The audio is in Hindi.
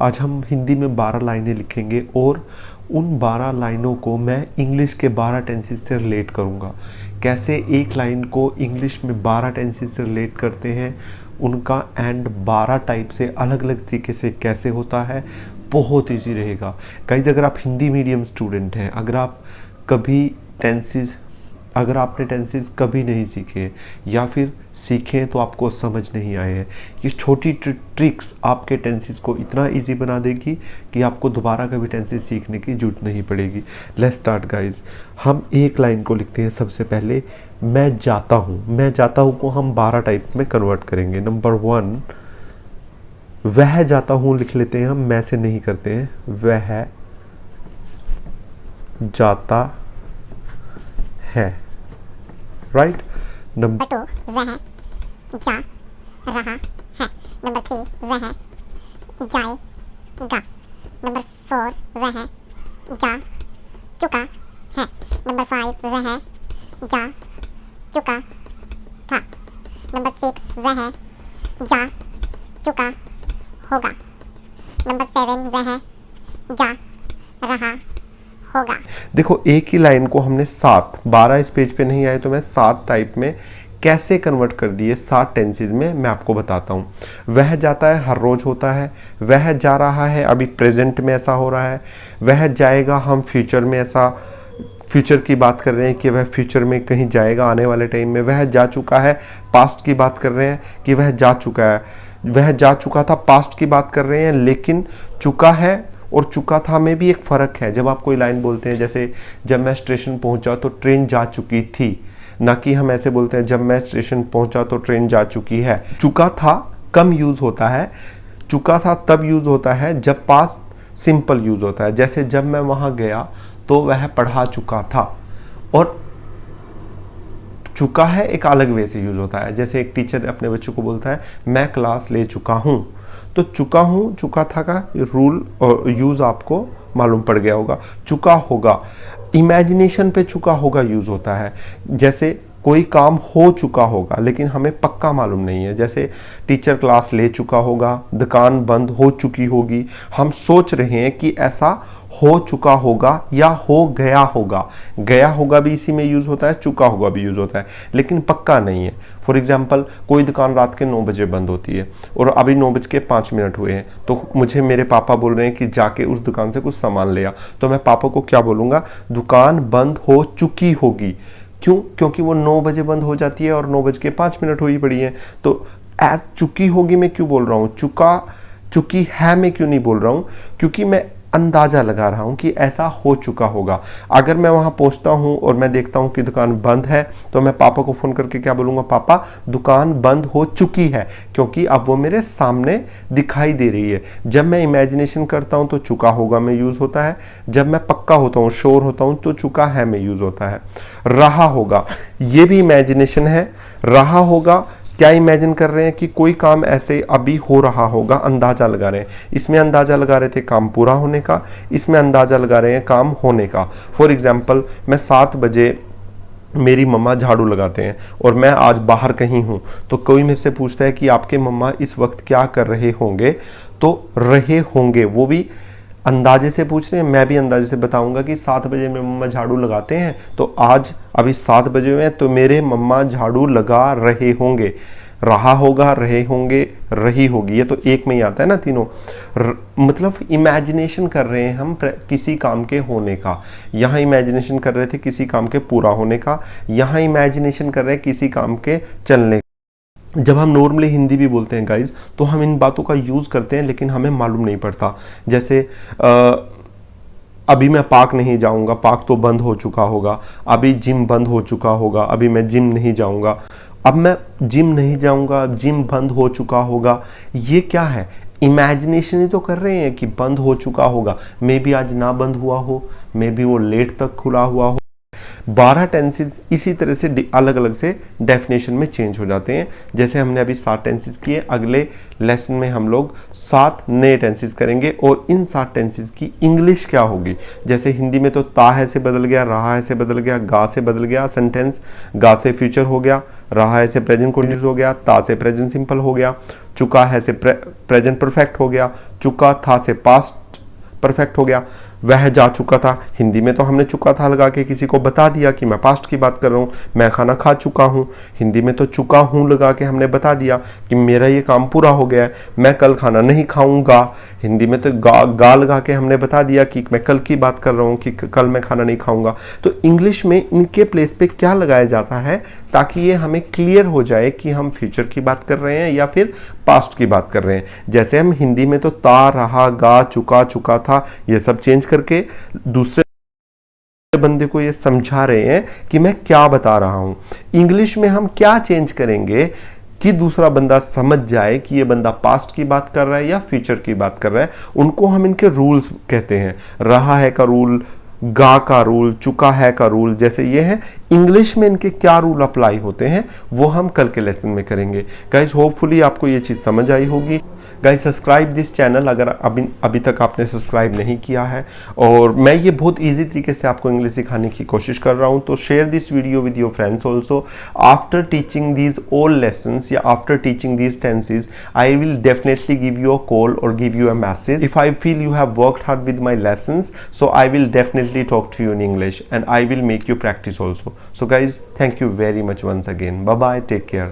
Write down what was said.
आज हम हिंदी में 12 लाइनें लिखेंगे और उन 12 लाइनों को मैं इंग्लिश के 12 टेंसेस से रिलेट करूँगा। कैसे एक लाइन को इंग्लिश में 12 टेंसेस से रिलेट करते हैं, उनका एंड 12 टाइप से अलग अलग तरीके से कैसे होता है, बहुत ईजी रहेगा। गाइस, अगर आप हिंदी मीडियम स्टूडेंट हैं, अगर आपने टेंसेस कभी नहीं सीखे या फिर सीखे तो आपको समझ नहीं आए हैं, ये छोटी ट्रिक्स आपके टेंसेस को इतना इजी बना देगी कि आपको दोबारा कभी टेंसेस सीखने की जरूरत नहीं पड़ेगी। Let's start guys. हम एक लाइन को लिखते हैं। सबसे पहले मैं जाता हूँ को हम 12 टाइप में कन्वर्ट करेंगे। नंबर 1, वह जाता हूँ लिख लेते हैं हम, मैं से नहीं करते हैं। वह जाता है, राइट। नंबर 2, वह जा रहा है। नंबर 3, वह जाएगा। नंबर 4, वह जा चुका है। नंबर 5, वह जा चुका था। नंबर 6, वह जा चुका होगा। नंबर 7, वह जा रहा होगा। देखो, एक ही लाइन को हमने 12 इस पेज पे नहीं आए तो मैं 7 टाइप में कैसे कन्वर्ट कर दिए 7 टेंसेस में, मैं आपको बताता हूँ। वह जाता है हर रोज होता है। वह जा रहा है अभी प्रेजेंट में ऐसा हो रहा है। वह जाएगा हम फ्यूचर में ऐसा फ्यूचर की बात कर रहे हैं कि वह फ्यूचर में कहीं जाएगा आने वाले टाइम में। वह जा चुका है पास्ट की बात कर रहे हैं कि वह जा चुका है। वह जा चुका था पास्ट की बात कर रहे हैं, लेकिन चुका है और चुका था में भी एक फ़र्क है। जब आप कोई लाइन बोलते हैं, जैसे जब मैं स्टेशन पहुंचा तो ट्रेन जा चुकी थी, ना कि हम ऐसे बोलते हैं जब मैं स्टेशन पहुंचा तो ट्रेन जा चुकी है। चुका था कम यूज़ होता है, चुका था तब यूज़ होता है जब पास्ट सिंपल यूज़ होता है। जैसे जब मैं वहाँ गया तो वह पढ़ा चुका था, और चुका है एक अलग वे से यूज़ होता है। जैसे एक टीचर अपने बच्चों को बोलता है मैं क्लास ले चुका हूँ, तो चुका हूँ चुका था का रूल और यूज़ आपको मालूम पड़ गया होगा। चुका होगा, इमेजिनेशन पे चुका होगा यूज़ होता है। जैसे कोई काम हो चुका होगा लेकिन हमें पक्का मालूम नहीं है। जैसे टीचर क्लास ले चुका होगा, दुकान बंद हो चुकी होगी। हम सोच रहे हैं कि ऐसा हो चुका होगा या हो गया होगा। गया होगा भी इसी में यूज़ होता है, चुका होगा भी यूज़ होता है, लेकिन पक्का नहीं है। फॉर एग्जाम्पल, कोई दुकान रात के 9 बजे बंद होती है और अभी 9:05 हुए हैं, तो मुझे मेरे पापा बोल रहे हैं कि जाके उस दुकान से कुछ सामान ले आ। तो मैं पापा को क्या बोलूँगा? दुकान बंद हो चुकी होगी। क्यों? क्योंकि वो 9 बजे बंद हो जाती है और 9:05 हुई पड़ी है। तो एज चुकी होगी मैं क्यों बोल रहा हूँ? चुकी है मैं क्यों नहीं बोल रहा हूँ? क्योंकि मैं अंदाज़ा लगा रहा हूँ कि ऐसा हो चुका होगा। अगर मैं वहाँ पहुँचता हूँ और मैं देखता हूँ कि दुकान बंद है, तो मैं पापा को फ़ोन करके क्या बोलूँगा? पापा, दुकान बंद हो चुकी है, क्योंकि अब वो मेरे सामने दिखाई दे रही है। जब मैं इमेजिनेशन करता हूँ तो चुका होगा में यूज़ होता है। जब मैं पक्का होता हूँ, श्योर होता हूँ, तो चुका है में यूज़ होता है। रहा होगा, ये भी इमेजिनेशन है। रहा होगा, क्या इमेजिन कर रहे हैं कि कोई काम ऐसे अभी हो रहा होगा, अंदाजा लगा रहे हैं। इसमें अंदाजा लगा रहे थे काम पूरा होने का, इसमें अंदाजा लगा रहे हैं काम होने का। फॉर एग्जाम्पल, मैं 7 बजे मेरी मम्मा झाड़ू लगाते हैं और मैं आज बाहर कहीं हूँ, तो कोई मुझसे पूछता है कि आपके मम्मा इस वक्त क्या कर रहे होंगे, तो रहे होंगे वो भी अंदाजे से पूछ रहे हैं। मैं भी अंदाजे से बताऊंगा कि 7 बजे मेरे मम्मा झाड़ू लगाते हैं, तो आज अभी 7 बजे में तो मेरे मम्मा झाड़ू लगा रहे होंगे। रहा होगा, रहे होंगे, रही होगी, ये तो एक में ही आता है ना तीनों। मतलब इमेजिनेशन कर रहे हैं हम किसी काम के होने का। यहाँ इमेजिनेशन कर रहे थे किसी काम के पूरा होने का, यहाँ इमेजिनेशन कर रहे हैं किसी काम के चलने का। जब हम नॉर्मली हिंदी भी बोलते हैं गाइज, तो हम इन बातों का यूज़ करते हैं लेकिन हमें मालूम नहीं पड़ता। जैसे अभी मैं पार्क नहीं जाऊंगा, पार्क तो बंद हो चुका होगा। अभी जिम बंद हो चुका होगा, अभी मैं जिम नहीं जाऊंगा। अब मैं जिम नहीं जाऊंगा, जिम बंद हो चुका होगा। ये क्या है? इमेजिनेशन ही तो कर रहे हैं कि बंद हो चुका होगा। मे बी आज ना बंद हुआ हो, मे बी वो लेट तक खुला हुआ हो। 12 टेंसेस इसी तरह से अलग अलग से डेफिनेशन में चेंज हो जाते हैं। जैसे हमने अभी 7 टेंसेस किए, अगले लेसन में हम लोग 7 नए टेंसेस करेंगे और इन 7 टेंसेस की इंग्लिश क्या होगी। जैसे हिंदी में तो ता है से बदल गया, रहा है से बदल गया, गा से बदल गया सेंटेंस, गा से फ्यूचर हो गया, रहा है से प्रेजेंट कंटिन्यूस हो गया, ता से प्रेजेंट सिंपल हो गया, चुका है से प्रेजेंट परफेक्ट हो गया, चुका था से पास्ट परफेक्ट हो गया, वह जा चुका था। हिंदी में तो हमने चुका था लगा के किसी को बता दिया कि मैं पास्ट की बात कर रहा हूँ, मैं खाना खा चुका हूँ। हिंदी में तो चुका हूँ लगा के हमने बता दिया कि मेरा ये काम पूरा हो गया है, मैं कल खाना नहीं खाऊंगा। हिंदी में तो गा लगा के हमने बता दिया कि मैं कल की बात कर रहा हूँ कि कल मैं खाना नहीं खाऊंगा। तो इंग्लिश में इनके प्लेस पे क्या लगाया जाता है ताकि ये हमें क्लियर हो जाए कि हम फ्यूचर की बात कर रहे हैं या फिर पास्ट की बात कर रहे हैं। जैसे हम हिंदी में तो ता, रहा, गा, चुका, चुका था, ये सब चेंज करके दूसरे बंदे को ये समझा रहे हैं कि मैं क्या बता रहा हूं। इंग्लिश में हम क्या चेंज करेंगे कि दूसरा बंदा समझ जाए कि ये बंदा पास्ट की बात कर रहा है या फ्यूचर की बात कर रहा है। उनको हम इनके रूल्स कहते हैं, रहा है का रूल, गा का रूल, चुका है का रूल, जैसे ये है। इंग्लिश में इनके क्या रूल अप्लाई होते हैं वो हम कल के लेसन में करेंगे। गाइज होपफुली आपको ये चीज़ समझ आई होगी। गाइज सब्सक्राइब दिस चैनल अगर अभी तक आपने सब्सक्राइब नहीं किया है, और मैं ये बहुत इजी तरीके से आपको इंग्लिश सिखाने की कोशिश कर रहा हूँ। तो share this video with your friends also. After teaching these all lessons या after teaching these tenses I will definitely give you a call और give you a message if I feel you have worked hard with my lessons, so I will definitely talk to you in English and I will make you practice also. So guys, thank you very much once again. Bye bye, take care.